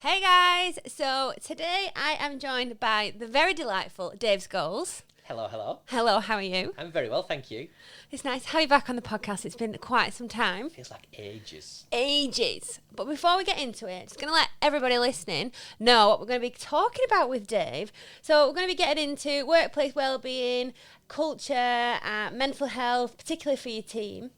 Hey guys, so today I am joined by the very delightful Dave Scholes. Hello, hello. Hello, how are you? I'm very well, thank you. It's nice to have you back on the podcast. It's been quite some time. Feels like ages. Ages. But before we get into it, just going to let everybody listening know what we're going to be talking about with Dave. So we're going to be getting into workplace wellbeing, culture, mental health, particularly for your team.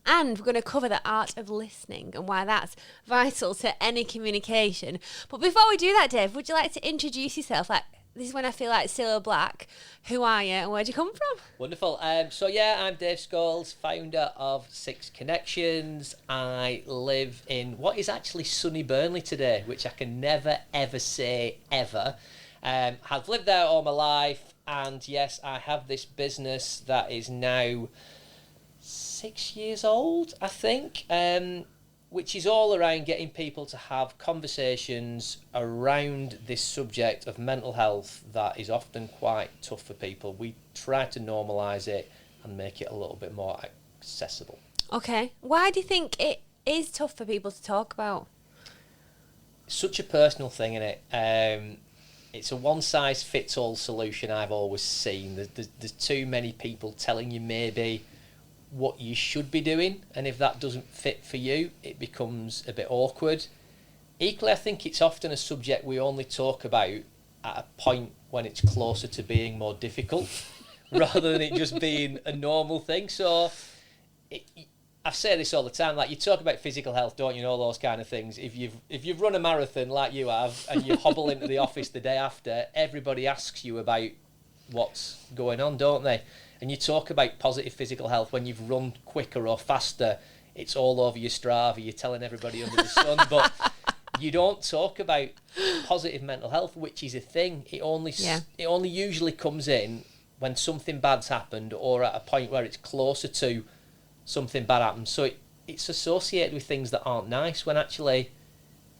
And we're going to cover the art of listening and why that's vital to any communication. But before we do that, Dave, would you like to introduce yourself? Like, this is when I feel like Cilla Black. Who are you and where'd you come from? Wonderful. I'm Dave Scholes, founder of Six Connections. I live in what is actually sunny Burnley today, which I can never, ever say ever. I've lived there all my life, and yes, I have this business that is now 6 years old, I think, which is all around getting people to have conversations around this subject of mental health that is often quite tough for people. We try to normalise it and make it a little bit more accessible. Okay. Why do you think it is tough for people to talk about? It's such a personal thing, isn't it? It's a one-size-fits-all solution I've always seen. There's too many people telling you maybe what you should be doing, and if that doesn't fit for you, it becomes a bit awkward. Equally, I think it's often a subject we only talk about at a point when it's closer to being more difficult rather than it just being a normal thing. So I say this all the time, like, you talk about physical health, don't you, and all those kind of things. If you've run a marathon like you have and you hobble into the office the day after, everybody asks you about what's going on, don't they? And you talk about positive physical health when you've run quicker or faster. It's all over your Strava. You're telling everybody under the sun. But you don't talk about positive mental health, which is a thing. It only usually comes in when something bad's happened or at a point where it's closer to something bad happened. So it's associated with things that aren't nice, when actually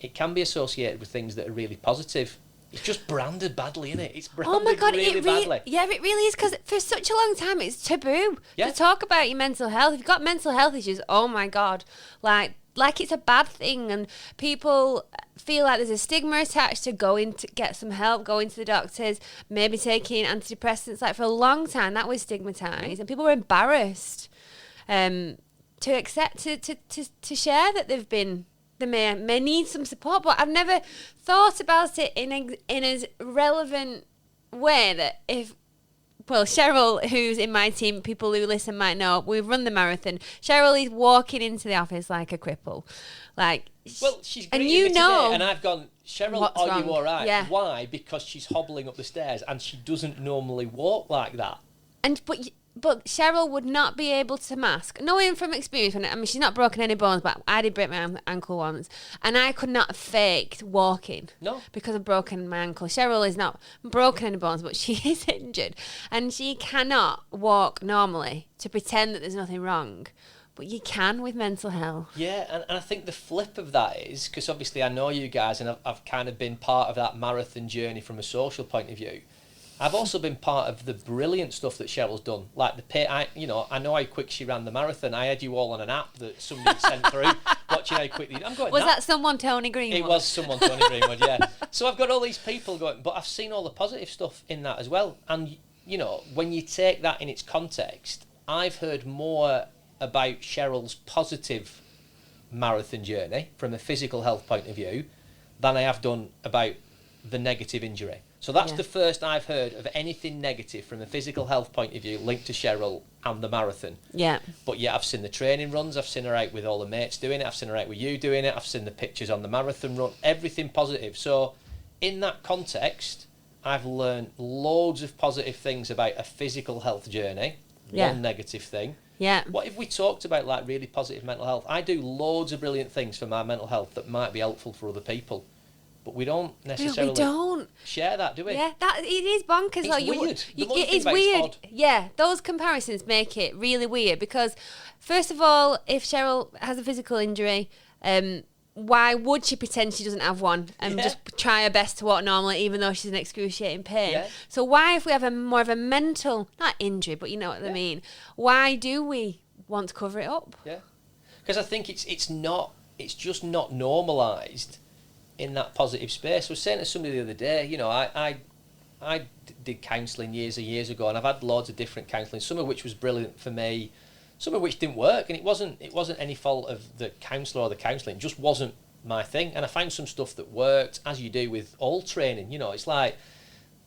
it can be associated with things that are really positive. It's just branded badly, isn't it? It's branded really badly. Yeah, it really is, because for such a long time it's taboo to talk about your mental health. If you've got mental health issues, oh my God, like it's a bad thing, and people feel like there's a stigma attached to going to get some help, going to the doctors, maybe taking antidepressants. Like, for a long time that was stigmatised, and people were embarrassed to accept, to share that they may need some support. But I've never thought about it in as relevant way that Cheryl, who's in my team, people who listen might know, we've run the marathon. Cheryl is walking into the office like a cripple. She's greeting me today, and I've gone, Cheryl, are wrong? you all right? Yeah. Why? Because she's hobbling up the stairs, and she doesn't normally walk like that. But Cheryl would not be able to mask, knowing from experience. She's not broken any bones, but I did break my ankle once, and I could not have faked walking. No. Because I've broken my ankle. Cheryl is not broken any bones, but she is injured, and she cannot walk normally to pretend that there's nothing wrong. But you can with mental health. Yeah, and I think the flip of that is, because obviously I know you guys, and I've kind of been part of that marathon journey from a social point of view. I've also been part of the brilliant stuff that Cheryl's done. Like I know how quick she ran the marathon. I had you all on an app that somebody sent through, watching how quickly. I'm going. Was that someone Tony Greenwood? It was someone Tony Greenwood, yeah. So I've got all these people going, but I've seen all the positive stuff in that as well. And when you take that in its context, I've heard more about Cheryl's positive marathon journey from a physical health point of view than I have done about the negative injury. So that's the first I've heard of anything negative from a physical health point of view linked to Cheryl and the marathon. Yeah. But yeah, I've seen the training runs, I've seen her out with all the mates doing it, I've seen her out with you doing it, I've seen the pictures on the marathon run, everything positive. So in that context, I've learned loads of positive things about a physical health journey, one negative thing. Yeah. What if we talked about like really positive mental health? I do loads of brilliant things for my mental health that might be helpful for other people. But we don't necessarily share that, do we? Yeah, it is bonkers. It's weird. It is weird. Yeah, those comparisons make it really weird, because, first of all, if Cheryl has a physical injury, why would she pretend she doesn't have one and just try her best to walk normally, even though she's in excruciating pain? Yeah. So why, if we have more of a mental, not injury, but you know what I mean, why do we want to cover it up? Yeah, because I think it's just not normalised in that positive space. I was saying to somebody the other day, you know, I did counselling years and years ago, and I've had loads of different counselling, some of which was brilliant for me, some of which didn't work, and it wasn't any fault of the counsellor or the counselling, it just wasn't my thing. And I found some stuff that worked, as you do with all training. You know, it's like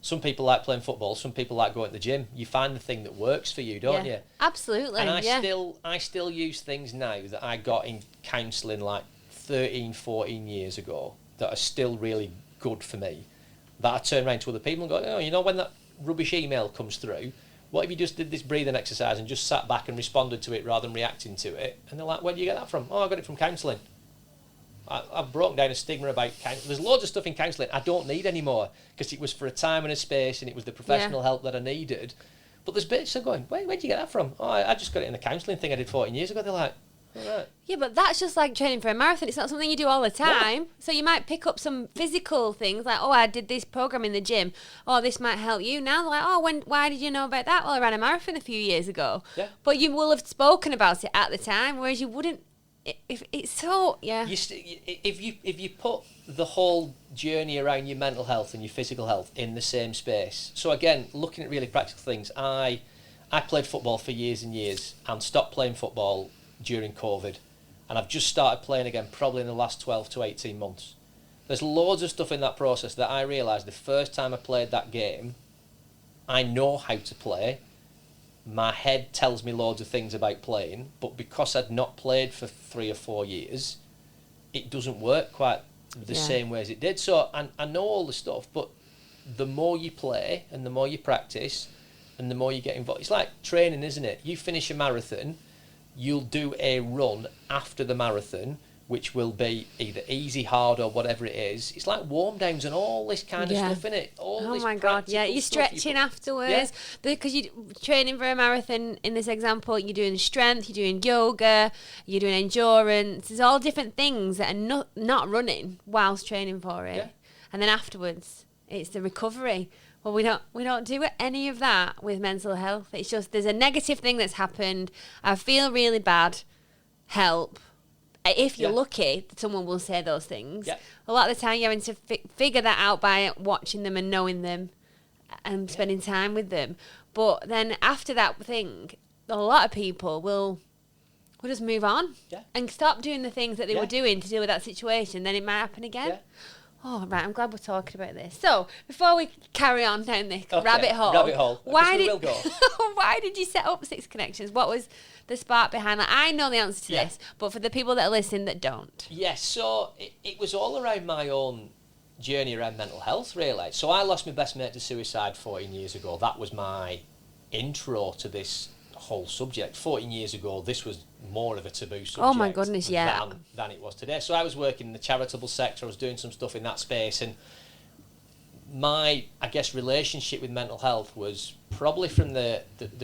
some people like playing football, some people like going to the gym. You find the thing that works for you, don't you? Absolutely. And I still use things now that I got in counselling like 13, 14 years ago that are still really good for me, that I turn around to other people and go, oh, you know, when that rubbish email comes through, what if you just did this breathing exercise and just sat back and responded to it rather than reacting to it? And they're like, where do you get that from? Oh, I got it from counselling. I've broken down a stigma about counselling. There's loads of stuff in counselling I don't need anymore because it was for a time and a space and it was the professional help that I needed. But there's bits of going, where'd you get that from? Oh, I just got it in the counselling thing I did 14 years ago. They're like, all right. Yeah, but that's just like training for a marathon. It's not something you do all the time. No. So you might pick up some physical things like, oh, I did this program in the gym. Oh, this might help you. Now they're like, oh, why did you know about that? Well, I ran a marathon a few years ago. Yeah. But you will have spoken about it at the time, whereas you wouldn't. If it's so, yeah. If you put the whole journey around your mental health and your physical health in the same space. So again, looking at really practical things, I played football for years and years and stopped playing football during COVID. And I've just started playing again probably in the last 12 to 18 months. There's loads of stuff in that process that I realised the first time I played that game, I know how to play. My head tells me loads of things about playing, but because I'd not played for 3 or 4 years, it doesn't work quite the same way as it did. So I know all the stuff, but the more you play and the more you practice and the more you get involved, it's like training, isn't it? You finish a marathon, you'll do a run after the marathon, which will be either easy, hard, or whatever it is. It's like warm downs and all this kind of stuff in it. Oh my God, yeah. You're stretching afterwards because you're training for a marathon. In this example, you're doing strength, you're doing yoga, you're doing endurance. There's all different things that are not running whilst training for it. Yeah. And then afterwards, it's the recovery. Well, we don't do any of that with mental health. It's just there's a negative thing that's happened. I feel really bad. Help. If you're lucky, someone will say those things. Yeah. A lot of the time, you're having to figure that out by watching them and knowing them and spending time with them. But then after that thing, a lot of people will just move on and stop doing the things that they were doing to deal with that situation. Then it might happen again. Yeah. Oh, right, I'm glad we're talking about this. So, before we carry on down this rabbit hole, why did you set up Six Connections? What was the spark behind that? I know the answer to this, but for the people that are listening that don't. Yes, so it was all around my own journey around mental health, really. So I lost my best mate to suicide 14 years ago. That was my intro to this whole subject. 14 years ago, this was more of a taboo subject. Oh my goodness, than it was today. So I was working in the charitable sector. I was doing some stuff in that space, and my, I guess, relationship with mental health was probably from the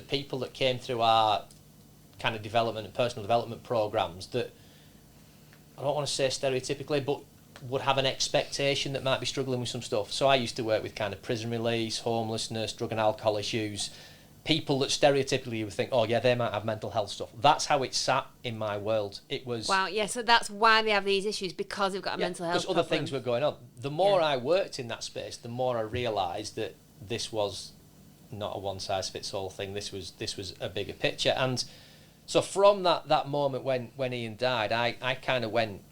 people that came through our kind of development and personal development programs that, I don't want to say stereotypically, but would have an expectation that might be struggling with some stuff. So I used to work with kind of prison release, homelessness, drug and alcohol issues, people that stereotypically you would think, oh yeah, they might have mental health stuff. That's how it sat in my world. It was... Wow, yeah, so that's why they have these issues, because they've got a mental health problem. Because other things were going on. The more I worked in that space, the more I realised that this was not a one-size-fits-all thing. This was a bigger picture. And so from that moment when Ian died, I kind of went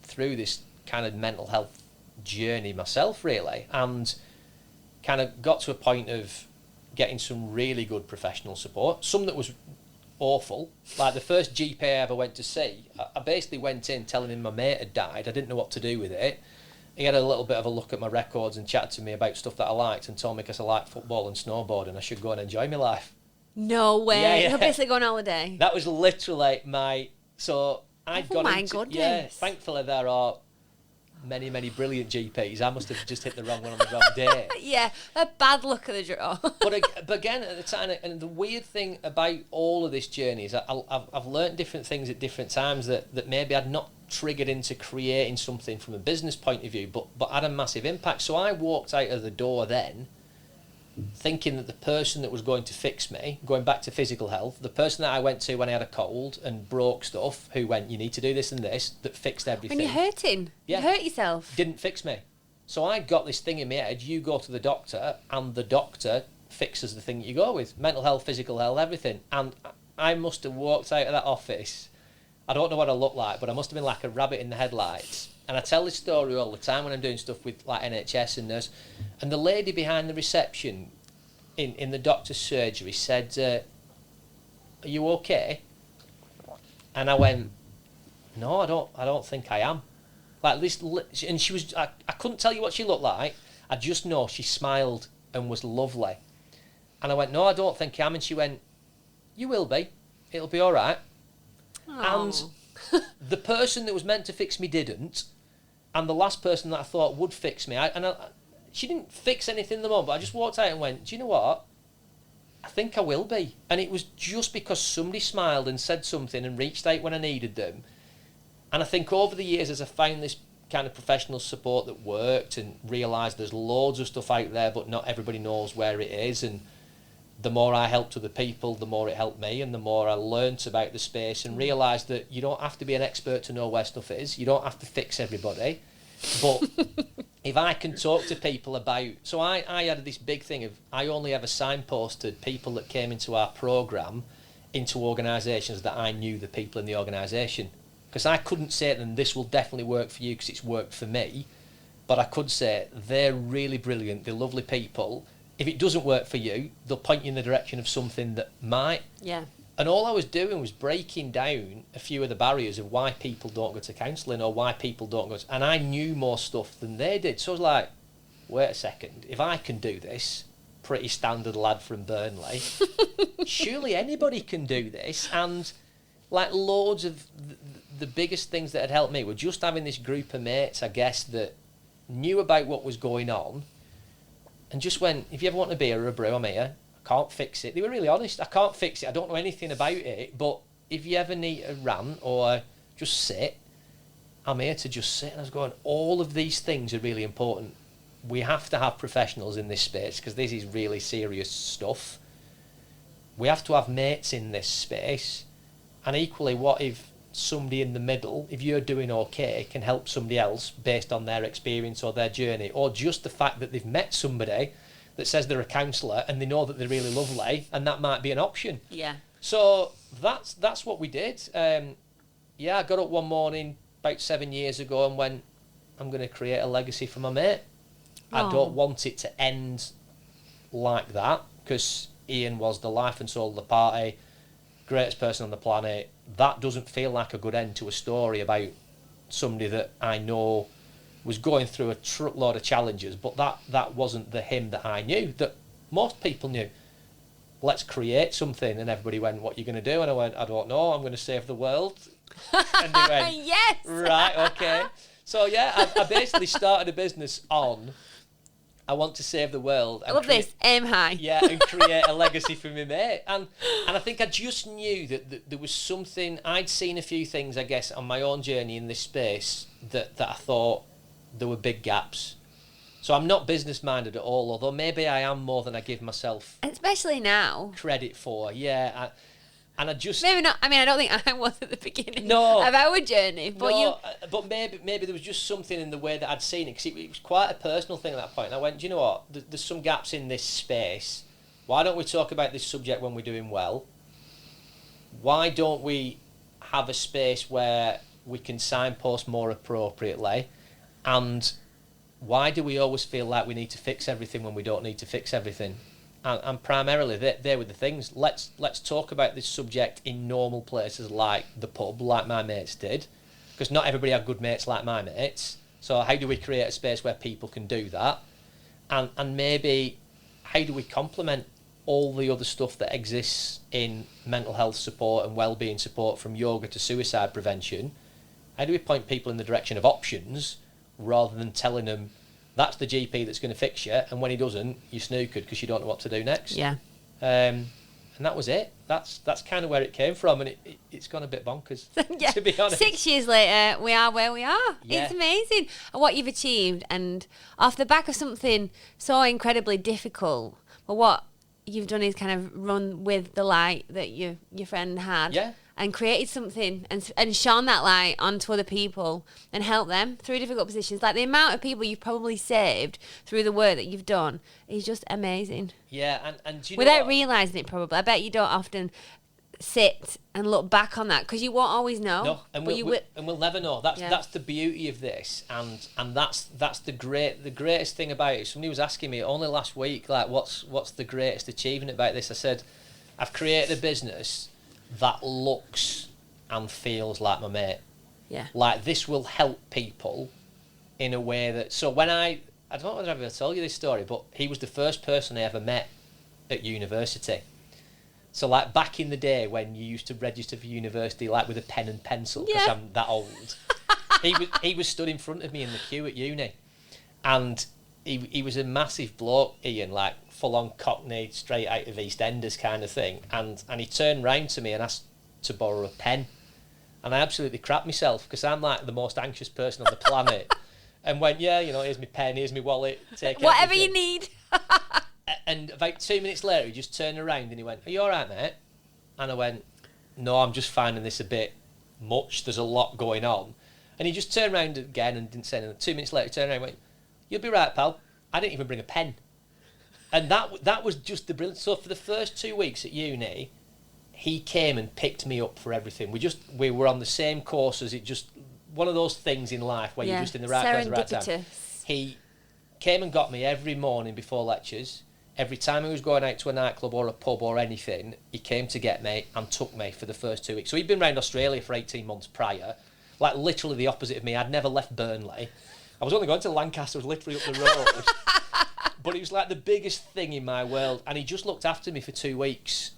through this kind of mental health journey myself, really, and kind of got to a point of getting some really good professional support, some that was awful. Like the first GP I ever went to see, I basically went in telling him my mate had died. I didn't know what to do with it. He had a little bit of a look at my records and chatted to me about stuff that I liked and told me because I liked football and snowboarding, I should go and enjoy my life. No way. You're basically going on holiday. That was literally my... So I'd gone into... goodness. Yeah, thankfully there are many brilliant GPs. I must have just hit the wrong one on the wrong day. Yeah, a bad luck of the draw. but again, at the time, and the weird thing about all of this journey is I've learnt different things at different times that maybe I'd not triggered into creating something from a business point of view, but had a massive impact. So I walked out of the door then thinking that the person that was going to fix me, going back to physical health, the person that I went to when I had a cold and broke stuff, who went, you need to do this and this, that fixed everything. When you're hurting, you hurt yourself. Didn't fix me. So I got this thing in my head, you go to the doctor, and the doctor fixes the thing that you go with. Mental health, physical health, everything. And I must have walked out of that office, I don't know what I looked like, but I must have been like a rabbit in the headlights. And I tell this story all the time when I'm doing stuff with like NHS and nurse. And the lady behind the reception in the doctor's surgery said, are you okay? And I went, no, I don't think I am. Like this, and she was, I couldn't tell you what she looked like. I just know she smiled and was lovely. And I went, no, I don't think I am. And she went, you will be. It'll be all right. Aww. And the person that was meant to fix me didn't. And the last person that I thought would fix me, she didn't fix anything in the moment, but I just walked out and went, do you know what? I think I will be. And it was just because somebody smiled and said something and reached out when I needed them. And I think over the years, as I found this kind of professional support that worked and realised there's loads of stuff out there, but not everybody knows where it is. And the more I helped other people, the more it helped me, and the more I learnt about the space and realised that you don't have to be an expert to know where stuff is. You don't have to fix everybody. But if I can talk to people about... So I had this big thing of I only ever signposted people that came into our programme into organisations that I knew the people in the organisation. Because I couldn't say to them, this will definitely work for you because it's worked for me. But I could say, they're really brilliant, they're lovely people. If it doesn't work for you, they'll point you in the direction of something that might. Yeah. And all I was doing was breaking down a few of the barriers of why people don't go to counselling or why people don't go to... And I knew more stuff than they did. So I was like, wait a second, if I can do this, pretty standard lad from Burnley, surely anybody can do this. And like loads of the biggest things that had helped me were just having this group of mates, I guess, that knew about what was going on and just went, if you ever want a beer or a brew, I'm here. I can't fix it. They were really honest. I can't fix it. I don't know anything about it. But if you ever need a rant or just sit, I'm here to just sit. And I was going, all of these things are really important. We have to have professionals in this space because this is really serious stuff. We have to have mates in this space. And equally, what if somebody in the middle, if you're doing okay, can help somebody else based on their experience or their journey, or just the fact that they've met somebody that says they're a counsellor and they know that they're really lovely, and that might be an option. Yeah. So that's what we did. I got up one morning about 7 years ago and went, I'm going to create a legacy for my mate. Aww. I don't want it to end like that, because Ian was the life and soul of the party, greatest person on the planet. That doesn't feel like a good end to a story about somebody that I know was going through a truckload of challenges, but that wasn't the him that I knew, that most people knew. Let's create something. And everybody went, what are you going to do? And I went, I don't know, I'm going to save the world. And they went, yes! Right, okay. So yeah, I basically started a business on, I want to save the world. I love this, aim high. Yeah, and create a legacy for my mate. And I think I just knew that there was something, I'd seen a few things, I guess, on my own journey in this space that I thought there were big gaps. So I'm not business-minded at all, although maybe I am more than I give myself... Especially now. ...credit for, yeah. And I just... Maybe not, I mean, I don't think I was at the beginning of our journey. But but maybe there was just something in the way that I'd seen it, because it was quite a personal thing at that point. And I went, do you know what, there's some gaps in this space. Why don't we talk about this subject when we're doing well? Why don't we have a space where we can signpost more appropriately? And why do we always feel like we need to fix everything when we don't need to fix everything? And primarily, they were the things. Let's talk about this subject in normal places like the pub, like my mates did, because not everybody had good mates like my mates. So how do we create a space where people can do that? And maybe how do we complement all the other stuff that exists in mental health support and wellbeing support, from yoga to suicide prevention? How do we point people in the direction of options rather than telling them that's the GP that's going to fix you, and when he doesn't, you're snookered because you don't know what to do next? Yeah. And And that was it. That's kind of where it came from, and it's gone a bit bonkers, yeah. to be honest. 6 years later, we are where we are. Yeah. It's amazing what you've achieved, and off the back of something so incredibly difficult. But what you've done is kind of run with the light that your friend had, and created something and shone that light onto other people and helped them through difficult positions. Like the amount of people you've probably saved through the work that you've done is just amazing. Yeah, and do you know without what? realising it, probably. I bet you don't often sit and look back on that because you won't always know. No, and we'll never know. That's the beauty of this, and that's the greatest thing about it. Somebody was asking me only last week, like, what's the greatest achievement about this? I said, I've created a business that looks and feels like my mate. Yeah. Like, this will help people in a way that... So when I don't know whether I've ever told you this story, but he was the first person I ever met at university. So, like, back in the day when you used to register for university, like, with a pen and pencil, because I'm that old, he was stood in front of me in the queue at uni. And he was a massive bloke, Ian, like, full-on Cockney, straight out of EastEnders kind of thing. And he turned round to me and asked to borrow a pen. And I absolutely crapped myself, because I'm, like, the most anxious person on the planet. And went, yeah, you know, here's my pen, here's my wallet, take whatever everything. you need. And about 2 minutes later, he just turned around and he went, are you all right, mate? And I went, no, I'm just finding this a bit much. There's a lot going on. And he just turned around again and didn't say anything. 2 minutes later, he turned around and went, you'll be right, pal. I didn't even bring a pen. And that was just the brilliant. So for the first 2 weeks at uni, he came and picked me up for everything. We were on the same courses. It just, one of those things in life where you're just in the right place at the right time. He came and got me every morning before lectures. Every time he was going out to a nightclub or a pub or anything, he came to get me and took me for the first 2 weeks. So he'd been around Australia for 18 months prior, like literally the opposite of me. I'd never left Burnley. I was only going to Lancaster, I was literally up the road. But it was like the biggest thing in my world. And he just looked after me for 2 weeks.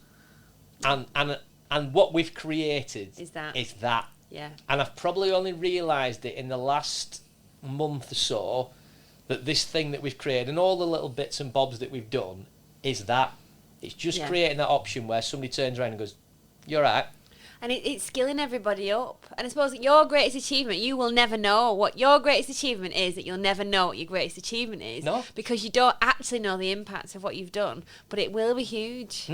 And what we've created is that. Yeah. And I've probably only realised it in the last month or so, that this thing that we've created and all the little bits and bobs that we've done is that. It's just creating that option where somebody turns around and goes, you're right. And it's skilling everybody up. And I suppose your greatest achievement, you will never know what your greatest achievement is, that you'll never know what your greatest achievement is. No. Because you don't actually know the impacts of what you've done. But it will be huge.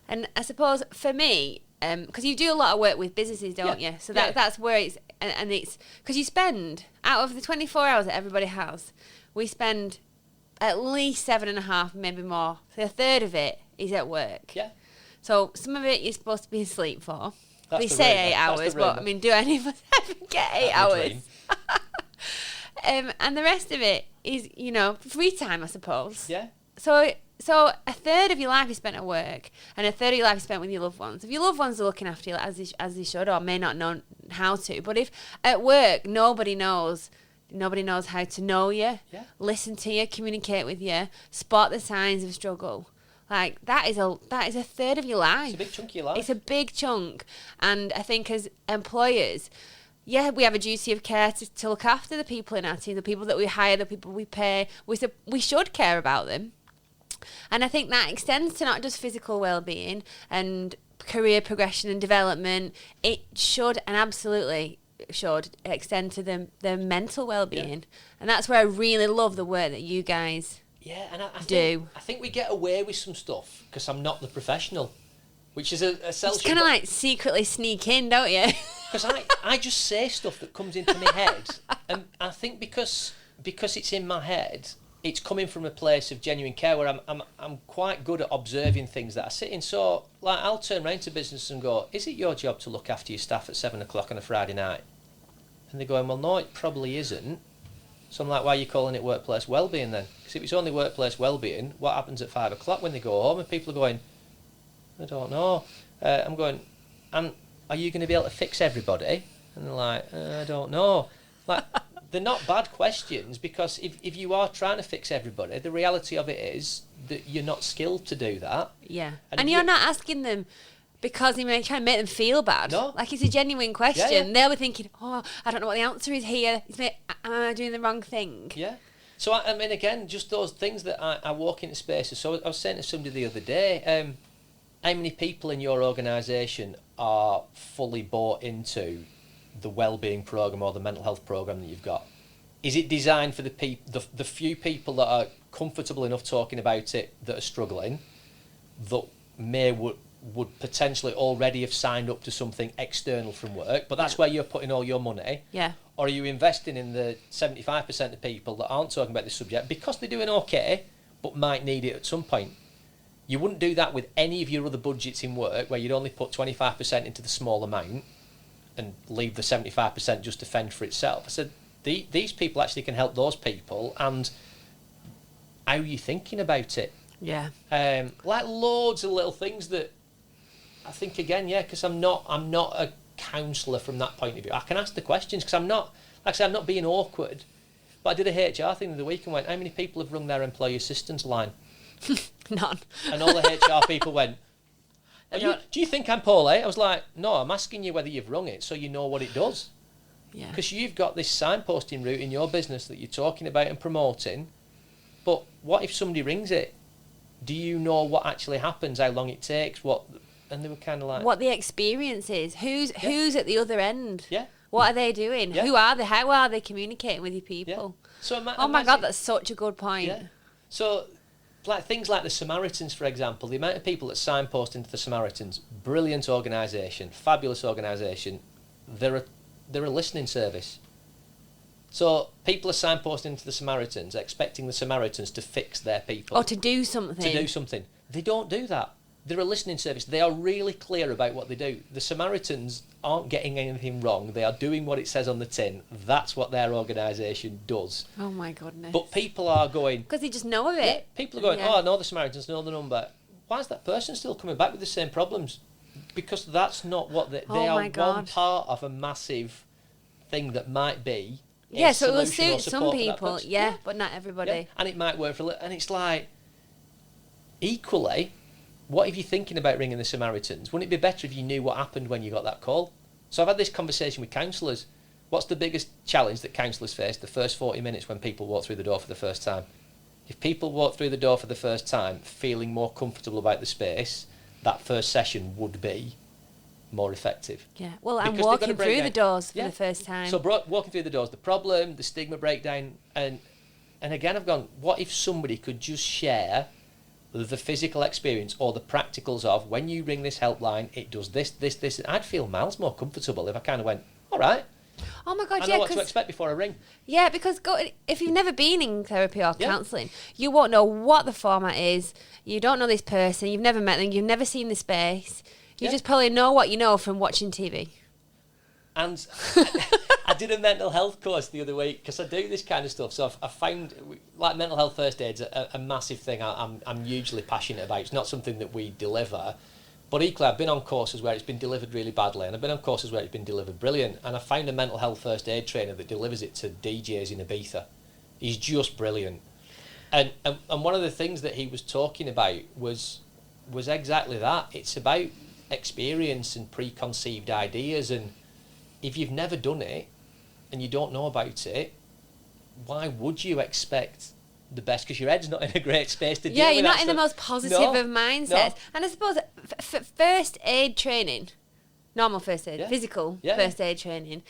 And I suppose for me, because you do a lot of work with businesses, don't you? So that's where it's... And it's... Because you spend, out of the 24 hours that everybody has, we spend at least 7.5, maybe more. So a third of it is at work. Yeah. So some of it you're supposed to be asleep for. That's we the say rumor. 8 hours, but I mean, do any of us ever get 8 hours? And the rest of it is, you know, free time, I suppose. Yeah. So a third of your life is spent at work, and a third of your life is spent with your loved ones. If your loved ones are looking after you as they should, or may not know how to, but if at work nobody knows how to know you, listen to you, communicate with you, spot the signs of struggle. Like that is a third of your life. It's a big chunk of your life. It's a big chunk, and I think as employers, we have a duty of care to look after the people in our team, the people that we hire, the people we pay. We should care about them, and I think that extends to not just physical well-being and career progression and development. It should and absolutely should extend to their mental well-being, and that's where I really love the work that you guys. Yeah, and I think we get away with some stuff because I'm not the professional, which is a self. It's kind of like secretly sneak in, don't you? Because I just say stuff that comes into my head, and I think because it's in my head, it's coming from a place of genuine care where I'm quite good at observing things that I sit in. So like I'll turn around to business and go, "Is it your job to look after your staff at 7 o'clock on a Friday night?" And they're going, "Well, no, it probably isn't." So I'm like, why are you calling it workplace wellbeing then? Because if it's only workplace wellbeing, what happens at 5 o'clock when they go home? And people are going, I don't know. I'm going, and are you going to be able to fix everybody? And they're like, I don't know. Like, they're not bad questions, because if you are trying to fix everybody, the reality of it is that you're not skilled to do that. Yeah. And you're not asking them because you may try and make them feel bad. No. Like, it's a genuine question. Yeah. They'll be thinking, oh, I don't know what the answer is here. Am I doing the wrong thing? Yeah. So, I mean, again, just those things that I walk into spaces. So I was saying to somebody the other day, how many people in your organisation are fully bought into the wellbeing programme or the mental health programme that you've got? Is it designed for the few people that are comfortable enough talking about it, that are struggling, that would potentially already have signed up to something external from work, but that's where you're putting all your money? Yeah. Or are you investing in the 75% of people that aren't talking about this subject because they're doing okay, but might need it at some point? You wouldn't do that with any of your other budgets in work, where you'd only put 25% into the small amount and leave the 75% just to fend for itself. I said, these people actually can help those people, and how are you thinking about it? Yeah. Like loads of little things that I think, again, because I'm not a counsellor from that point of view. I can ask the questions because I'm not, like I said, I'm not being awkward. But I did a HR thing the other week and went, how many people have rung their employee assistance line? None. And all the HR people went, do you think I'm poorly? I was like, no, I'm asking you whether you've rung it so you know what it does. Yeah. Because you've got this signposting route in your business that you're talking about and promoting. But what if somebody rings it? Do you know what actually happens, how long it takes, and they were kind of like... what the experience is. Who's at the other end? Yeah. What are they doing? Yeah. Who are they? How are they communicating with your people? Yeah. So oh my God, that's such a good point. Yeah. So, like things like the Samaritans, for example, the amount of people that signpost into the Samaritans, brilliant organisation, fabulous organisation, they're a listening service. So people are signposting into the Samaritans, expecting the Samaritans to fix their people. Or to do something. They don't do that. They're a listening service. They are really clear about what they do. The Samaritans aren't getting anything wrong. They are doing what it says on the tin. That's what their organisation does. Oh my goodness. But people are going... because they just know of it. Yeah, people are going, I know the Samaritans, know the number. Why is that person still coming back with the same problems? Because that's not what they are. One part of a massive thing that might be... yeah, so it will suit some people, but not everybody. Yeah. And it might work for a little... And it's like, equally... what if you're thinking about ringing the Samaritans? Wouldn't it be better if you knew what happened when you got that call? So I've had this conversation with counsellors. What's the biggest challenge that counsellors face the first 40 minutes when people walk through the door for the first time? If people walk through the door for the first time feeling more comfortable about the space, that first session would be more effective. Yeah, well, I'm walking through the doors for the first time. So walking through the doors, the problem, the stigma breakdown, and again I've gone, what if somebody could just share the physical experience or the practicals of, when you ring this helpline, it does this. I'd feel miles more comfortable if I kind of went, all right. Oh my God, I know what to expect before I ring. Yeah, because if you've never been in therapy or counselling, you won't know what the format is. You don't know this person. You've never met them. You've never seen the space. You just probably know what you know from watching TV. And I did a mental health course the other week because I do this kind of stuff. So I found, like, mental health first aid's a massive thing I'm hugely passionate about. It's not something that we deliver. But equally, I've been on courses where it's been delivered really badly, and I've been on courses where it's been delivered brilliant. And I found a mental health first aid trainer that delivers it to DJs in Ibiza. He's just brilliant. And one of the things that he was talking about was exactly that. It's about experience and preconceived ideas, and if you've never done it and you don't know about it, why would you expect the best? Because your head's not in a great space to deal with that. Yeah, you're not in the most positive of mindsets. No. And I suppose first aid training, normal first aid, physical first aid training,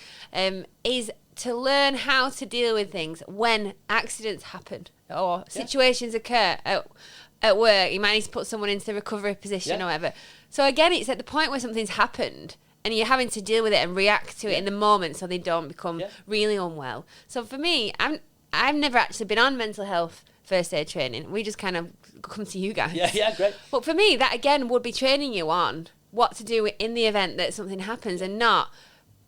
is to learn how to deal with things when accidents happen or situations occur at work. You might need to put someone into the recovery position or whatever. So again, it's at the point where something's happened and you're having to deal with it and react to it in the moment so they don't become really unwell. So for me, I've never actually been on mental health first aid training. We just kind of come to you guys. Yeah, great. But for me, that again would be training you on what to do in the event that something happens and not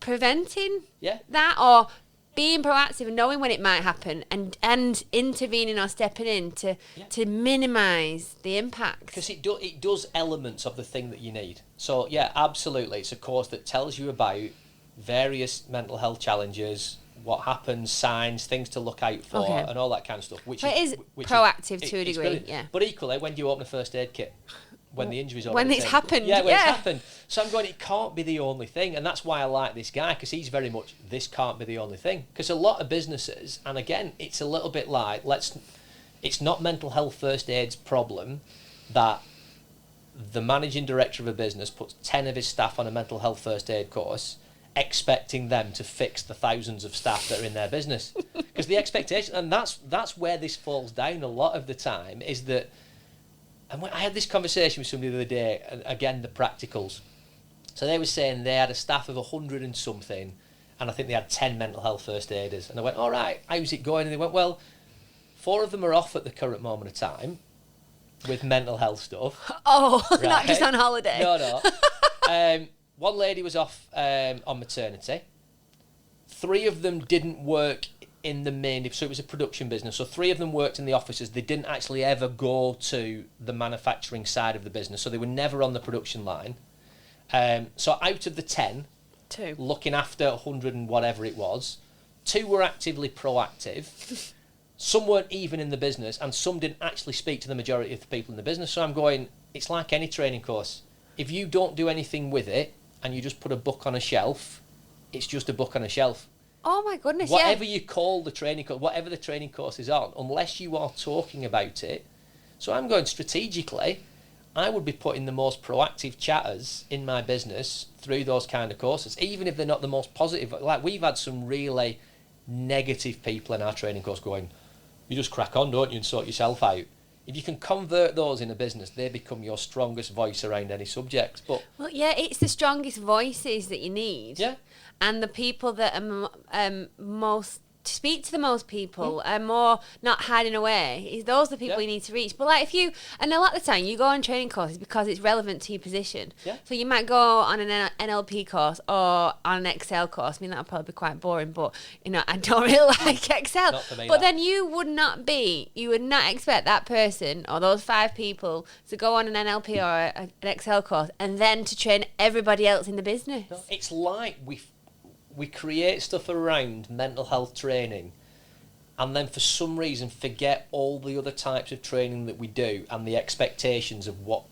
preventing that, or being proactive and knowing when it might happen and intervening or stepping in to minimise the impact. Because it does elements of the thing that you need. So, yeah, absolutely. It's a course that tells you about various mental health challenges, what happens, signs, things to look out for, and all that kind of stuff. Which is proactive to a degree, But equally, when do you open a first aid kit? When the injury's already when it's happened. Yeah, when it's happened. So I'm going, it can't be the only thing. And that's why I like this guy, because he's very much, this can't be the only thing. Because a lot of businesses, and again, it's a little bit like, it's not mental health first aid's problem that the managing director of a business puts 10 of his staff on a mental health first aid course, expecting them to fix the thousands of staff that are in their business. Because the expectation, and that's where this falls down a lot of the time, is that, and I had this conversation with somebody the other day, and again, the practicals. So they were saying they had a staff of 100 and something, and I think they had 10 mental health first aiders. And I went, all right, how's it going? And they went, well, 4 of them are off at the current moment of time with mental health stuff. Oh, right? Not just on holiday. No. One lady was off on maternity. 3 of them didn't work in the main, so it was a production business. So 3 of them worked in the offices. They didn't actually ever go to the manufacturing side of the business. So they were never on the production line. So out of the 10, 2 looking after 100 and whatever it was, 2 were actively proactive. Some weren't even in the business, and some didn't actually speak to the majority of the people in the business. So I'm going, it's like any training course. If you don't do anything with it and you just put a book on a shelf, it's just a book on a shelf. Oh my goodness, whatever you call the training course, whatever the training course is on, unless you are talking about it. So I'm going strategically, I would be putting the most proactive chatters in my business through those kind of courses, even if they're not the most positive. Like, we've had some really negative people in our training course going, you just crack on, don't you, and sort yourself out. If you can convert those in a business, they become your strongest voice around any subject. But well, yeah, it's the strongest voices that you need. Yeah. And the people that are most to speak to the most people and more not hiding away, is those the people you need to reach. But like, if you, and a lot of the time you go on training courses because it's relevant to your position. Yeah. So you might go on an NLP course or on an Excel course. I mean, that'll probably be quite boring, but you know, I don't really like Excel. Not for me, but then you would not expect that person or those 5 people to go on an NLP or an Excel course and then to train everybody else in the business. No, it's like we create stuff around mental health training and then for some reason forget all the other types of training that we do and the expectations of what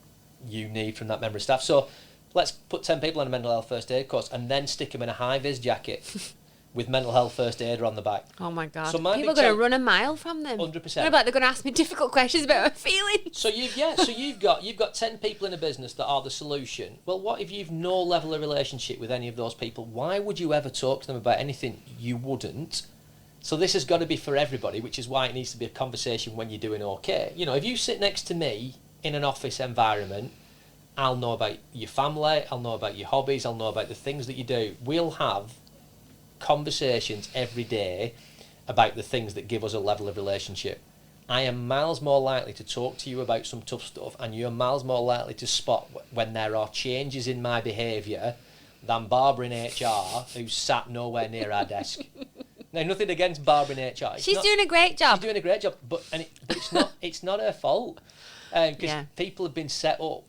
you need from that member of staff. So let's put 10 people on a mental health first aid course and then stick them in a high-vis jacket with mental health first aider on the back. Oh my God. So people are going to run a mile from them. 100%. They're going to ask me difficult questions about my feelings. So you've got 10 people in a business that are the solution. Well, what if you've no level of relationship with any of those people? Why would you ever talk to them about anything? You wouldn't. So this has got to be for everybody, which is why it needs to be a conversation when you're doing okay. You know, if you sit next to me in an office environment, I'll know about your family, I'll know about your hobbies, I'll know about the things that you do. We'll have conversations every day about the things that give us a level of relationship. I am miles more likely to talk to you about some tough stuff, and you're miles more likely to spot when there are changes in my behaviour than Barbara in HR, who's sat nowhere near our desk. Now, nothing against Barbara in HR. She's doing a great job. She's doing a great job, but it's not her fault, because people have been set up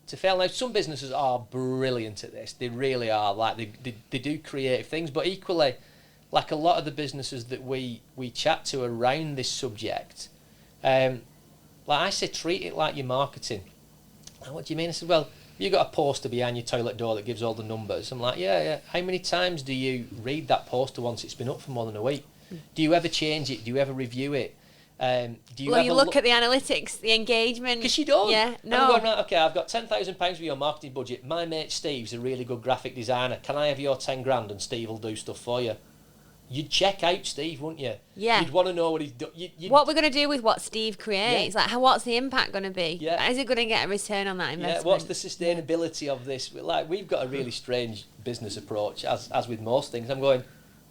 to fail. Now, some businesses are brilliant at this. They really are. Like, they do creative things, but equally, like a lot of the businesses that we chat to around this subject, like I say, treat it like your marketing. Like, what do you mean? I said, well, you got a poster behind your toilet door that gives all the numbers. I'm like, yeah. How many times do you read that poster once it's been up for more than a week? Do you ever change it? Do you ever review it? Do you look at the analytics, the engagement. Because you don't. Yeah, no. And I'm going, right, okay, I've got £10,000 for your marketing budget. My mate Steve's a really good graphic designer. Can I have your 10 grand and Steve will do stuff for you? You'd check out Steve, wouldn't you? Yeah. You'd want to know what he's done. What we're going to do with what Steve creates. Yeah. Like, what's the impact going to be? Yeah. Is it going to get a return on that investment? Yeah, what's the sustainability of this? Like, we've got a really strange business approach, as with most things. I'm going,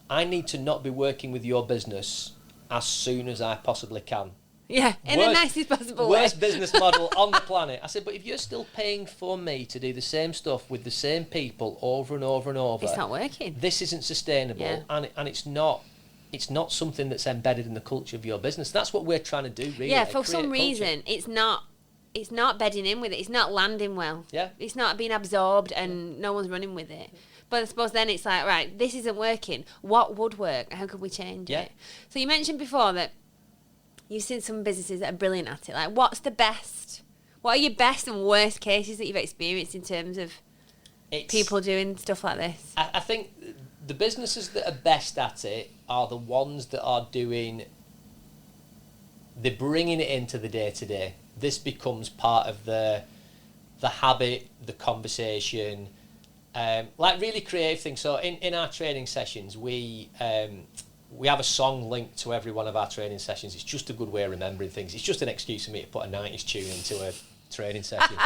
I need to not be working with your business as soon as I possibly can. Yeah, in the nicest possible way. Worst business model on the planet. I said, but if you're still paying for me to do the same stuff with the same people over and over and over, it's not working. This isn't sustainable, and it's not something that's embedded in the culture of your business. That's what we're trying to do, really. Yeah, for some reason, it's not bedding in with it. It's not landing well. Yeah. It's not being absorbed and no one's running with it. But I suppose then it's like, right, this isn't working. What would work? How could we change it? So you mentioned before that you've seen some businesses that are brilliant at it. Like, what are your best and worst cases that you've experienced in terms of people doing stuff like this? I think the businesses that are best at it are the ones that are they're bringing it into the day-to-day. This becomes part of the the habit, the conversation, like really creative things. So in our training sessions, we have a song linked to every one of our training sessions. It's just a good way of remembering things. It's just an excuse for me to put a 90s tune into a training session.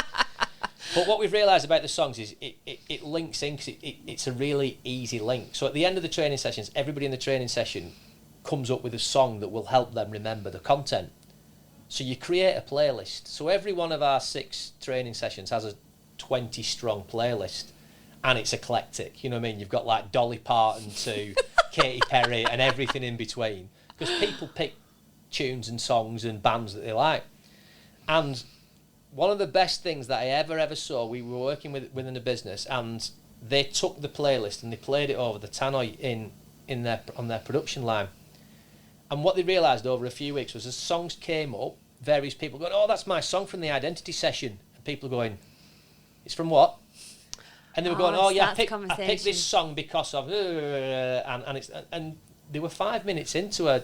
But what we've realised about the songs is it links in because it's a really easy link. So at the end of the training sessions, everybody in the training session comes up with a song that will help them remember the content. So you create a playlist. So every one of our 6 training sessions has a 20-strong playlist, and it's eclectic. You know what I mean? You've got like Dolly Parton to Katy Perry and everything in between, because people pick tunes and songs and bands that they like. And one of the best things that I ever saw, we were working within a business, and they took the playlist and they played it over the tannoy on their production line. And what they realised over a few weeks was as songs came up, various people going, "Oh, that's my song from the identity session," and people going, "It's from what?" And they were going, "Oh yeah, I picked this song because of," and they were 5 minutes into a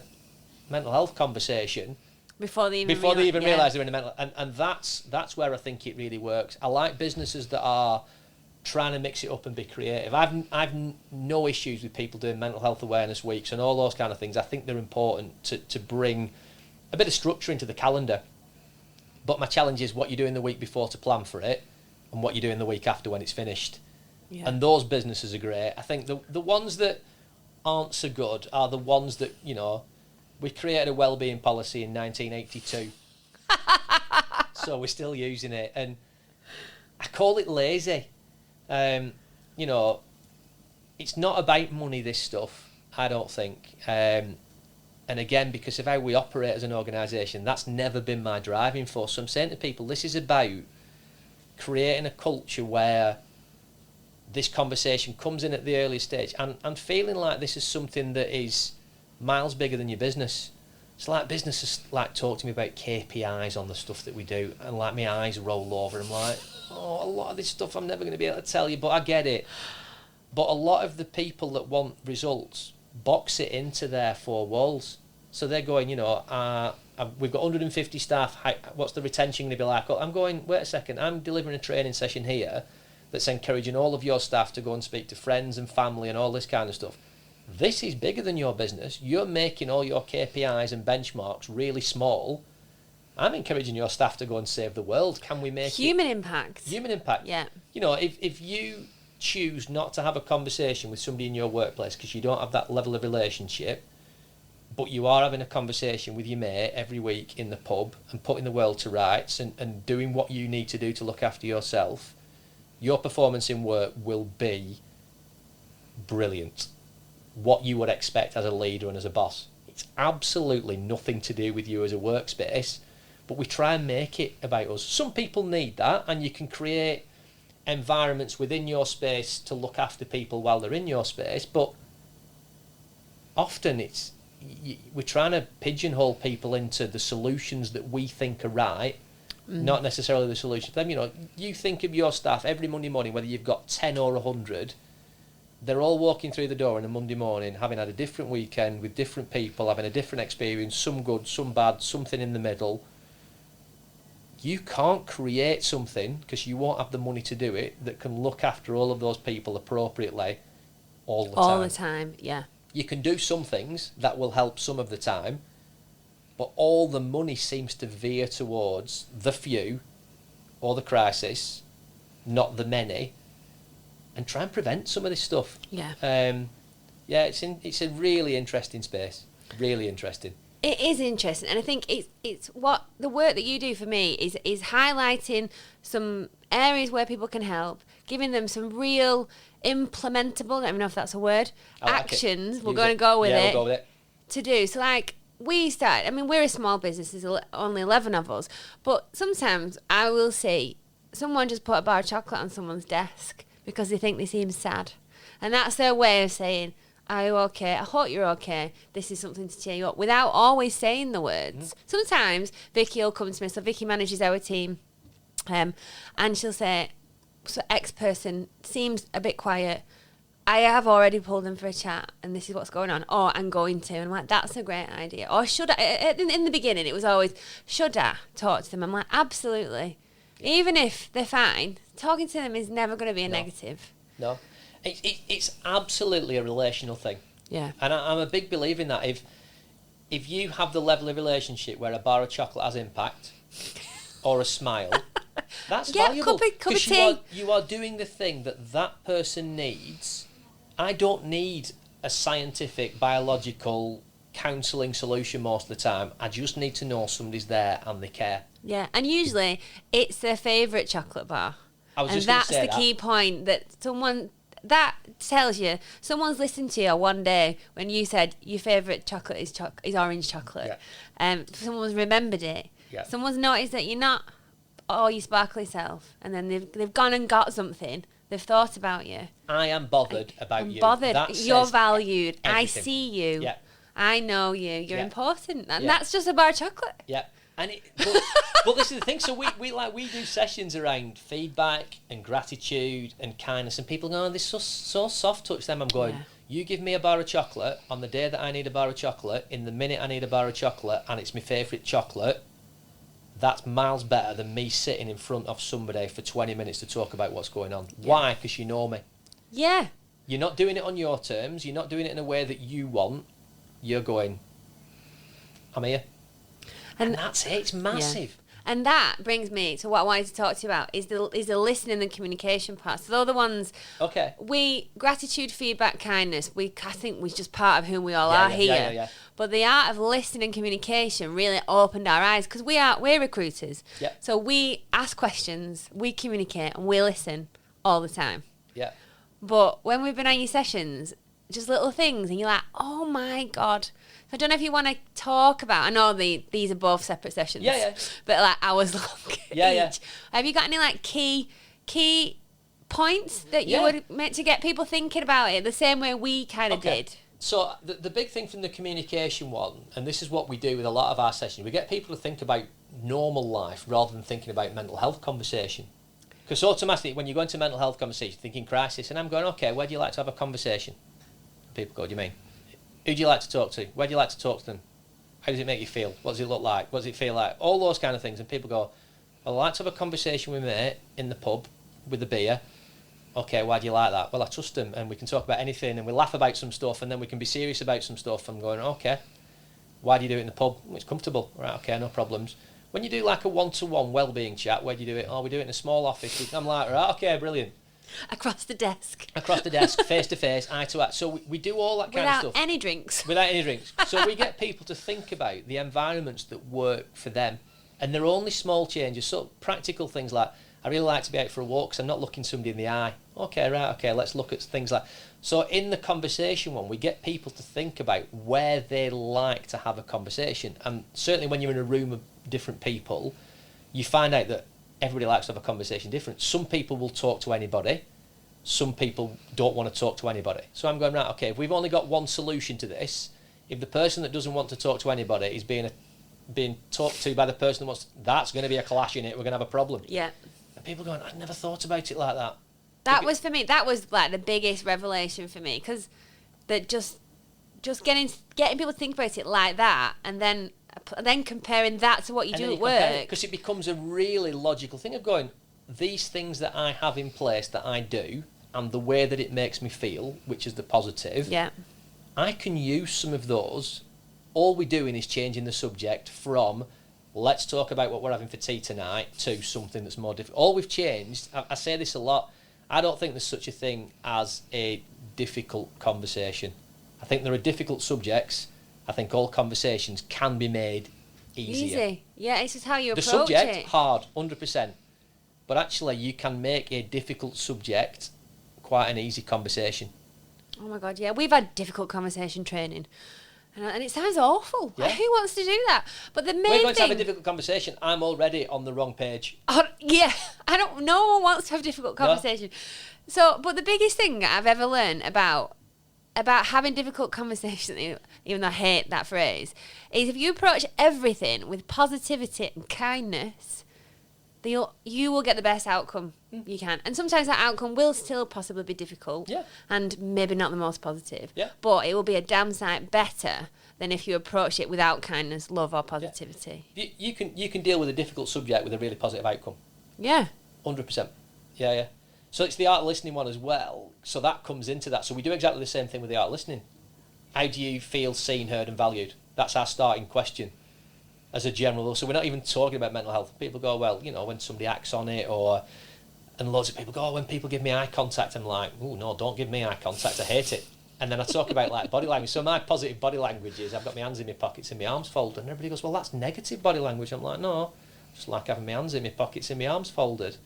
mental health conversation before they even realised they were in a mental, and that's where I think it really works. I like businesses that are trying to mix it up and be creative. I've no issues with people doing mental health awareness weeks and all those kind of things. I think they're important to bring a bit of structure into the calendar. But my challenge is what you do in the week before to plan for it, and what you do in the week after when it's finished. Yeah. And those businesses are great. I think the ones that aren't so good are the ones that, you know, we created a wellbeing policy in 1982. So we're still using it, and I call it lazy. You know, it's not about money, this stuff, I don't think. And again, because of how we operate as an organisation, that's never been my driving force. So I'm saying to people, this is about creating a culture where this conversation comes in at the early stage, and feeling like this is something that is miles bigger than your business. It's like businesses like talk to me about KPIs on the stuff that we do, and like my eyes roll over. I'm like, oh, a lot of this stuff I'm never going to be able to tell you, but I get it. But a lot of the people that want results box it into their 4 walls. So they're going, you know, we've got 150 staff, what's the retention going to be like? Well, I'm going, wait a second, I'm delivering a training session here that's encouraging all of your staff to go and speak to friends and family and all this kind of stuff. This is bigger than your business. You're making all your KPIs and benchmarks really small. I'm encouraging your staff to go and save the world. Can we make human impact? Human impact. Yeah. You know, if you choose not to have a conversation with somebody in your workplace because you don't have that level of relationship, but you are having a conversation with your mate every week in the pub and putting the world to rights and doing what you need to do to look after yourself, your performance in work will be brilliant. What you would expect as a leader and as a boss. It's absolutely nothing to do with you as a workspace, but we try and make it about us. Some people need that, and you can create environments within your space to look after people while they're in your space, but often we're trying to pigeonhole people into the solutions that we think are right, not necessarily the solution for them. You know, you think of your staff every Monday morning, whether you've got 10 or 100, they're all walking through the door on a Monday morning, having had a different weekend with different people, having a different experience, some good, some bad, something in the middle. You can't create something, because you won't have the money to do it, that can look after all of those people appropriately all the time. All the time, yeah. You can do some things that will help some of the time, but all the money seems to veer towards the few or the crisis, not the many, and try and prevent some of this stuff. Yeah. It's a really interesting space. Really interesting. It is interesting, and I think it's what the work that you do for me is highlighting some areas where people can help, giving them some real implementable, I don't even know if that's a word, actions. We're going to go with it. We'll go with it. To do. So like we started, I mean, we're a small business, there's only 11 of us, but sometimes I will see someone just put a bar of chocolate on someone's desk because they think they seem sad. And that's their way of saying, are you okay? I hope you're okay. This is something to cheer you up, without always saying the words. Sometimes Vicky will come to me, so Vicky manages our team, and she'll say, so X person seems a bit quiet. I have already pulled them for a chat, and this is what's going on. Or I'm going to. And I'm like, that's a great idea. Or should I? In the beginning, it was always, should I talk to them? I'm like, absolutely. Even if they're fine, talking to them is never going to be a No. negative. No. It's absolutely a relational thing. Yeah. And I'm a big believer in that. If you have the level of relationship where a bar of chocolate has impact, or a smile, that's valuable. Cup of tea. You are doing the thing that person needs. I don't need a scientific, biological, counselling solution most of the time. I just need to know somebody's there and they care. Yeah, and usually it's their favourite chocolate bar. I was and just gonna that's say the that. key point, that tells you someone's listened to you one day when you said your favourite chocolate is orange chocolate. Yeah. Someone's remembered it. Yeah. Someone's noticed that you're not your sparkly self, and then they've gone and got something. They've thought about you. I am bothered about I'm you. bothered. That You're says valued. I everything. see you. Yeah. I know you. You're Yeah. important, and Yeah. that's just a bar of chocolate. Yeah. But this is the thing. So we do sessions around feedback and gratitude and kindness, and people go, "Oh, this is so soft touch." Them, I'm going. Yeah. You give me a bar of chocolate on the day that I need a bar of chocolate, in the minute I need a bar of chocolate, and it's my favourite chocolate. That's miles better than me sitting in front of somebody for 20 minutes to talk about what's going on. Yeah. Why? Because you know me. Yeah. You're not doing it on your terms. You're not doing it in a way that you want. You're going, I'm here. And that's it. It's massive. Yeah. And that brings me to what I wanted to talk to you about is the listening and communication part. So they're the ones. Okay. Gratitude, feedback, kindness. I think we're just part of who we all are here. Yeah. But the art of listening and communication really opened our eyes because we're recruiters. Yeah. So we ask questions, we communicate, and we listen all the time. Yeah. But when we've been on your sessions, just little things, and you're like, oh my God. I don't know if you want to talk about, I know these are both separate sessions. Yeah. But like hours long Yeah. each. Have you got any like key points that you would meant to get people thinking about it the same way we kind of did? So the big thing from the communication one, and this is what we do with a lot of our sessions, we get people to think about normal life rather than thinking about mental health conversation. Because automatically when you go into mental health conversation, thinking crisis, and I'm going, okay, where do you like to have a conversation? People go, what do you mean? Who do you like to talk to? Where do you like to talk to them? How does it make you feel? What does it look like? What does it feel like? All those kind of things. And people go, well, I like to have a conversation with me in the pub with a beer. Okay, why do you like that? Well, I trust them and we can talk about anything and we laugh about some stuff and then we can be serious about some stuff. I'm going, okay, why do you do it in the pub? Well, it's comfortable. Right, okay, no problems. When you do like a one-to-one wellbeing chat, where do you do it? Oh, we do it in a small office. I'm like, right, okay, brilliant. Across the desk, face to face, eye to eye. So we do all that kind of stuff. Without any drinks. So we get people to think about the environments that work for them. And they're only small changes. So practical things like, I really like to be out for a walk because I'm not looking somebody in the eye. Okay, right, okay, let's look at things like... So in the conversation one, we get people to think about where they like to have a conversation. And certainly when you're in a room of different people, you find out that everybody likes to have a conversation different. Some people will talk to anybody. Some people don't want to talk to anybody. So I'm going, right, okay, if we've only got one solution to this, if the person that doesn't want to talk to anybody is being talked to by the person that wants to, that's going to be a clash in it. We're going to have a problem. Yeah. And people going, I'd never thought about it like that. That was for me. That was like the biggest revelation for me because that just getting people to think about it like that, and then comparing that to what you do at work, because it becomes a really logical thing of going, these things that I have in place that I do, and the way that it makes me feel, which is the positive. Yeah. I can use some of those. All we're doing is changing the subject from let's talk about what we're having for tea tonight to something that's more difficult. All we've changed, I say this a lot, I don't think there's such a thing as a difficult conversation. I think there are difficult subjects. I think all conversations can be made easier. Easy. Yeah, it's just how you the approach subject, it. hard, 100%. But actually, you can make a difficult subject quite an easy conversation. Oh my God, yeah. We've had difficult conversation training. And it sounds awful. Yeah. Like, who wants to do that? But the main We're going thing... to have a difficult conversation. I'm already on the wrong page. Yeah. No one wants to have a difficult conversation. No. So, but the biggest thing I've ever learned about having difficult conversations, even though I hate that phrase, is if you approach everything with positivity and kindness, you will get the best outcome you can. And sometimes that outcome will still possibly be difficult and maybe not the most positive. Yeah. But it will be a damn sight better than if you approach it without kindness, love or positivity. Yeah. You can deal with a difficult subject with a really positive outcome. Yeah. 100%. Yeah. So it's the art of listening one as well. So that comes into that. So we do exactly the same thing with the art of listening. How do you feel seen, heard and valued? That's our starting question as a general. So we're not even talking about mental health. People go, well, you know, when somebody acts on it, and loads of people go, oh, when people give me eye contact, I'm like, oh, no, don't give me eye contact. I hate it. And then I talk about like body language. So my positive body language is I've got my hands in my pockets and my arms folded. And everybody goes, well, that's negative body language. I'm like, no, just like having my hands in my pockets and my arms folded.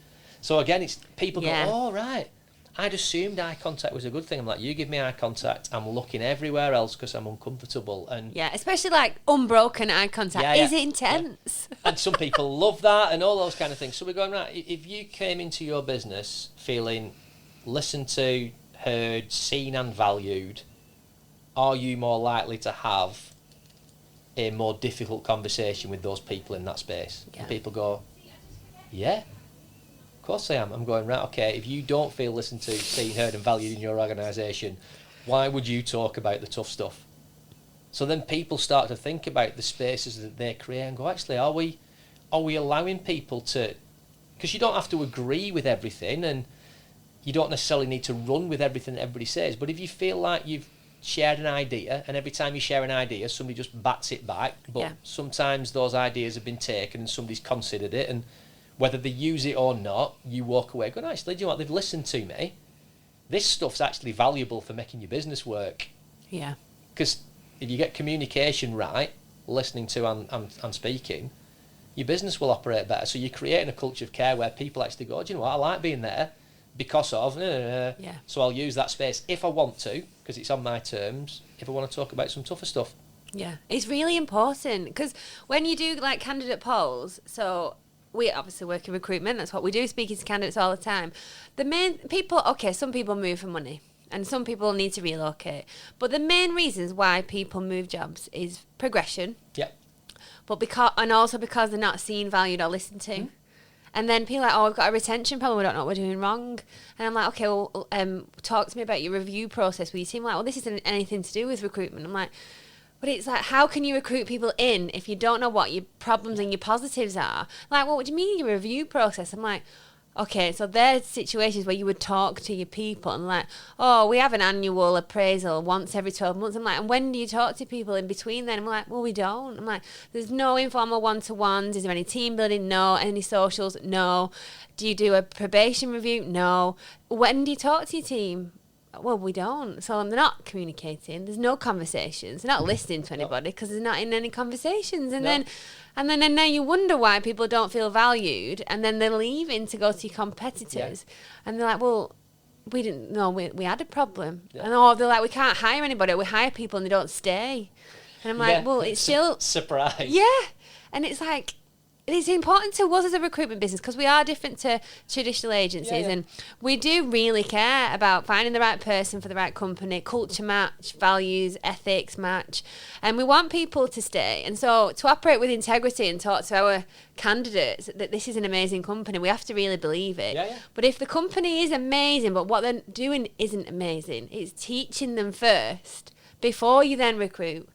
So again, it's people go, oh, right. I'd assumed eye contact was a good thing. I'm like, you give me eye contact, I'm looking everywhere else because I'm uncomfortable. And yeah, especially like unbroken eye contact is intense. Yeah. And some people love that and all those kind of things. So we're going, right, if you came into your business feeling listened to, heard, seen and valued, are you more likely to have a more difficult conversation with those people in that space? And people go, yeah. Of course I am. I'm going, right, okay, if you don't feel listened to, seen, heard and valued in your organisation, why would you talk about the tough stuff? So then people start to think about the spaces that they create and go, actually, are we allowing people to... Because you don't have to agree with everything and you don't necessarily need to run with everything that everybody says, but if you feel like you've shared an idea and every time you share an idea, somebody just bats it back, but sometimes those ideas have been taken and somebody's considered it, and whether they use it or not, you walk away going, actually, do you know what, they've listened to me. This stuff's actually valuable for making your business work. Yeah. Because if you get communication right, listening to and speaking, your business will operate better. So you're creating a culture of care where people actually go, do you know what, I like being there because of, so I'll use that space if I want to, because it's on my terms, if I want to talk about some tougher stuff. Yeah, it's really important because when you do like candidate polls, so... we obviously work in recruitment. That's what we do, speaking to candidates all the time. The main people, some people move for money and some people need to relocate. But the main reasons why people move jobs is progression. Yeah. But because they're not seen, valued or listened to. Mm-hmm. And then people are like, we've got a retention problem. We don't know what we're doing wrong. And I'm like, okay, well, talk to me about your review process with your team. Like, well, this isn't anything to do with recruitment. I'm like, but it's like, how can you recruit people in if you don't know what your problems and your positives are? Like, well, what do you mean your review process? I'm like, okay, so there's situations where you would talk to your people and like, oh, we have an annual appraisal once every 12 months. I'm like, and when do you talk to people in between then? I'm like, well, we don't. I'm like, there's no informal one-to-ones. Is there any team building? No. Any socials? No. Do you do a probation review? No. When do you talk to your team? Well, we don't. So they're not communicating. There's no conversations. They're not listening to anybody because they're not in any conversations. And then you wonder why people don't feel valued. And then they're leaving to go to your competitors. Yeah. And they're like, well, we didn't know we had a problem. Yeah. And they're like, we can't hire anybody. We hire people and they don't stay. And I'm like, well, it's still... Surprise. Yeah. And it's like... it's important to us as a recruitment business because we are different to traditional agencies and we do really care about finding the right person for the right company, culture match, values, ethics match, and we want people to stay. And so to operate with integrity and talk to our candidates that this is an amazing company, we have to really believe it. But if the company is amazing but what they're doing isn't amazing, it's teaching them first before you then recruit.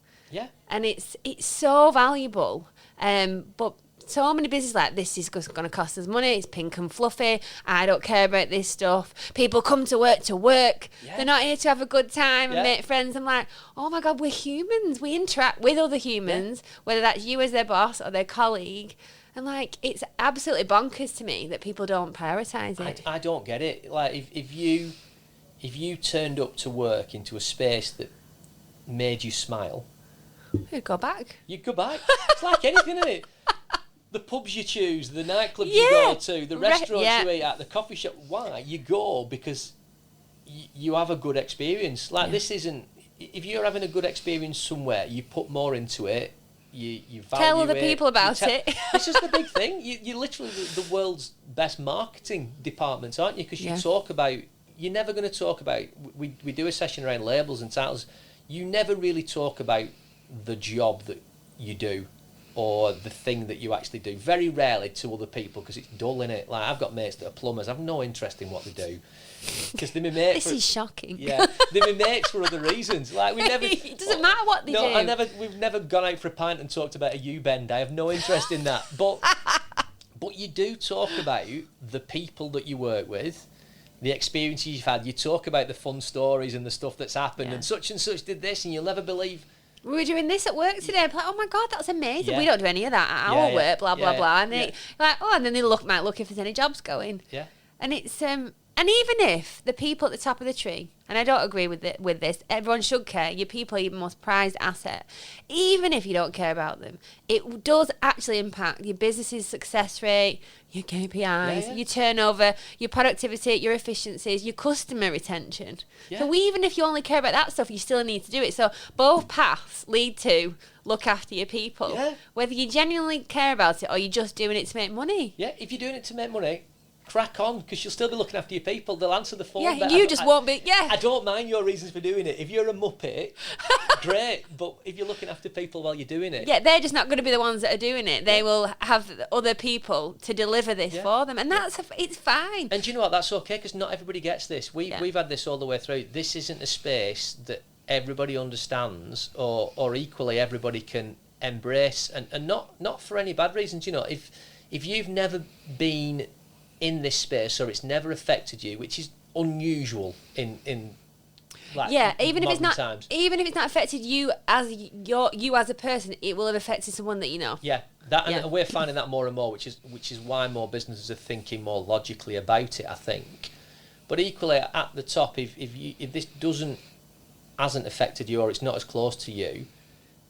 And it's so valuable. But so many businesses like, this is going to cost us money, it's pink and fluffy, I don't care about this stuff, people come to work, they're not here to have a good time and make friends. I'm like, oh my God, we're humans, we interact with other humans, whether that's you as their boss or their colleague. And like, it's absolutely bonkers to me that people don't prioritise it. I don't get it. Like, if you turned up to work into a space that made you smile, you'd go back. It's like anything, isn't it? The pubs you choose, the nightclubs you go to, the restaurants you eat at, the coffee shop. Why? You go because you have a good experience. Like, this isn't... If you're having a good experience somewhere, you put more into it, you value tell other it, people about it. It's just the big thing. You're literally the world's best marketing department, aren't you? Because you talk about... You're never going to talk about... We do a session around labels and titles. You never really talk about the job that you do or the thing that you actually do. Very rarely to other people because it's dull, innit? Like, I've got mates that are plumbers. I've no interest in what they do because they're my mates. This is shocking. Yeah, they're my mates for other reasons. Like, we never. It doesn't matter what they do. No, we've never gone out for a pint and talked about a U-bend. I have no interest in that. But But you do talk about the people that you work with, the experiences you've had. You talk about the fun stories and the stuff that's happened, and such did this, and you'll never believe. We were doing this at work today. I'm like, oh my God, that's amazing. We don't do any of that at our work, blah, blah, blah. And they like, and then they might look if there's any jobs going. Yeah. And it's, and even if the people at the top of the tree, and I don't agree with this, everyone should care. Your people are your most prized asset. Even if you don't care about them, it does actually impact your business's success rate, your KPIs, your turnover, your productivity, your efficiencies, your customer retention. Yeah. So even if you only care about that stuff, you still need to do it. So both paths lead to look after your people. Yeah. Whether you genuinely care about it or you're just doing it to make money. Yeah, if you're doing it to make money, crack on, because you'll still be looking after your people. They'll answer the phone. Yeah, you just won't be. Yeah, I don't mind your reasons for doing it. If you're a muppet, great. But if you're looking after people while you're doing it, yeah, they're just not going to be the ones that are doing it. They will have other people to deliver this for them, and it's fine. And do you know what? That's okay, because not everybody gets this. We've had this all the way through. This isn't a space that everybody understands, or equally everybody can embrace, and not for any bad reasons. You know, if you've never been in this space, or it's never affected you, which is unusual in like even if it's not times. Even if it's not affected you as a person, it will have affected someone that you know. And we're finding that more and more, which is why more businesses are thinking more logically about it, I think. But equally at the top, if this hasn't affected you, or it's not as close to you,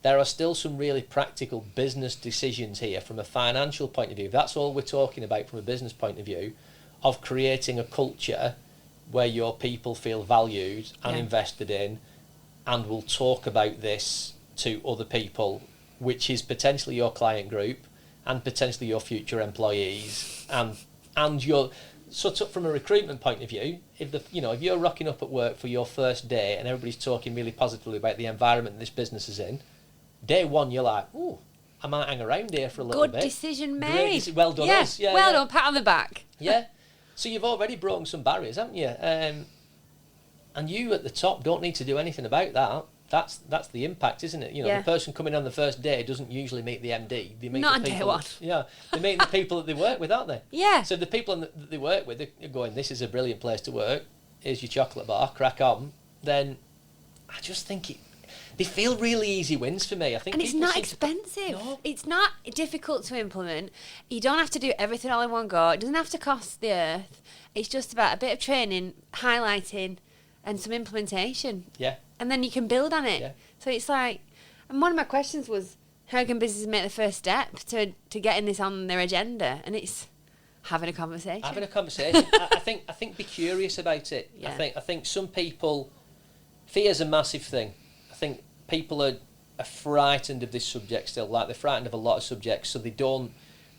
there are still some really practical business decisions here from a financial point of view. That's all we're talking about from a business point of view, of creating a culture where your people feel valued and invested in, and will talk about this to other people, which is potentially your client group and potentially your future employees, and your sort of from a recruitment point of view. If you're rocking up at work for your first day and everybody's talking really positively about the environment this business is in, day one, you're like, ooh, I might hang around here for a little bit. Good decision made. Well done, us. Yeah, well done, pat on the back. Yeah. So you've already broken some barriers, haven't you? And you at the top don't need to do anything about that. That's the impact, isn't it? You know, the person coming on the first day doesn't usually meet the MD. They meet Not the on people, day one. Yeah, they meet the people that they work with, aren't they? Yeah. So the people that they work with are going, this is a brilliant place to work. Here's your chocolate bar, crack on. Then I just think they feel really easy wins for me. I think, and it's not expensive. No. It's not difficult to implement. You don't have to do everything all in one go. It doesn't have to cost the earth. It's just about a bit of training, highlighting, and some implementation. Yeah. And then you can build on it. Yeah. So it's like, and one of my questions was, how can businesses make the first step to getting this on their agenda? And it's having a conversation. Having a conversation. I think be curious about it. Yeah. I think some people, fear's a massive thing. I think people are frightened of this subject still, like they're frightened of a lot of subjects, so they don't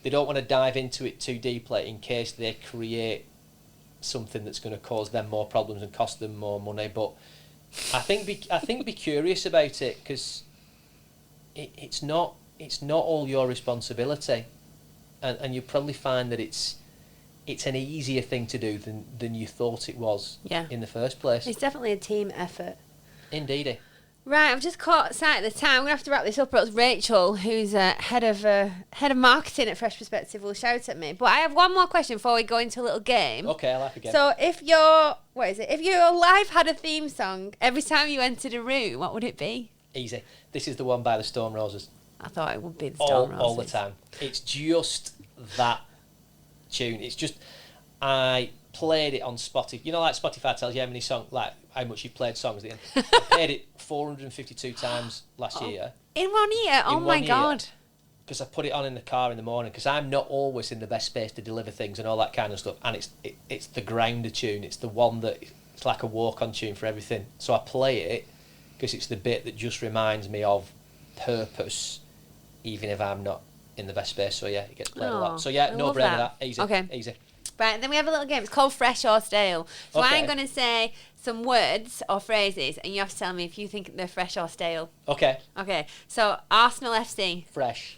want to dive into it too deeply in case they create something that's going to cause them more problems and cost them more money. But I think be curious about it, because it's not all your responsibility, and you probably find that it's an easier thing to do than you thought it was in the first place. It's definitely a team effort. Indeedy. Right, I've just caught sight of the time. I'm gonna have to wrap this up, or else Rachel, who's head of marketing at Fresh Perspective, will shout at me. But I have one more question before we go into a little game. Okay, I like a game. So if your life had a theme song every time you entered a room, what would it be? Easy. This is the one by the Stone Roses. I thought it would be the Stone Roses. All the time. It's just that tune. It's just, I played it on Spotify. You know, like Spotify tells you how many songs, like how much you've played songs at the end. I played it 452 times last year. In 1 year? Oh my God. Because I put it on in the car in the morning, because I'm not always in the best space to deliver things and all that kind of stuff. And it's the grounder tune. It's the one that, it's like a walk-on tune for everything. So I play it because it's the bit that just reminds me of purpose, even if I'm not in the best space. So yeah, it gets played a lot. So yeah, no brainer that. Easy. Okay. Easy. Right, and then we have a little game. It's called Fresh or Stale. So Okay. I'm going to say some words or phrases, and you have to tell me if you think they're fresh or stale. Okay. Okay, so Arsenal FC. Fresh.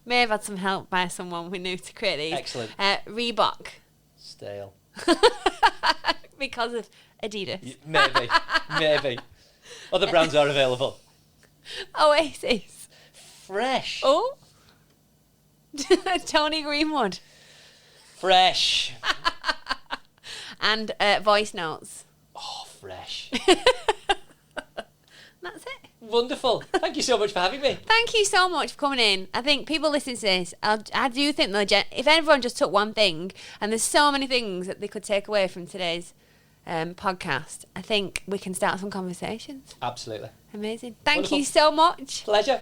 May have had some help by someone we knew to create these. Excellent. Reebok. Stale. Because of Adidas. Maybe. Other brands are available. Oasis. Fresh. Oh. Tony Greenwood. Fresh. And voice notes. Oh, fresh. That's it. Wonderful. Thank you so much for having me. Thank you so much for coming in. I think people listening to this, I do think if everyone just took one thing, and there's so many things that they could take away from today's podcast, I think we can start some conversations. Absolutely. Amazing. Thank Wonderful. you so much. Pleasure.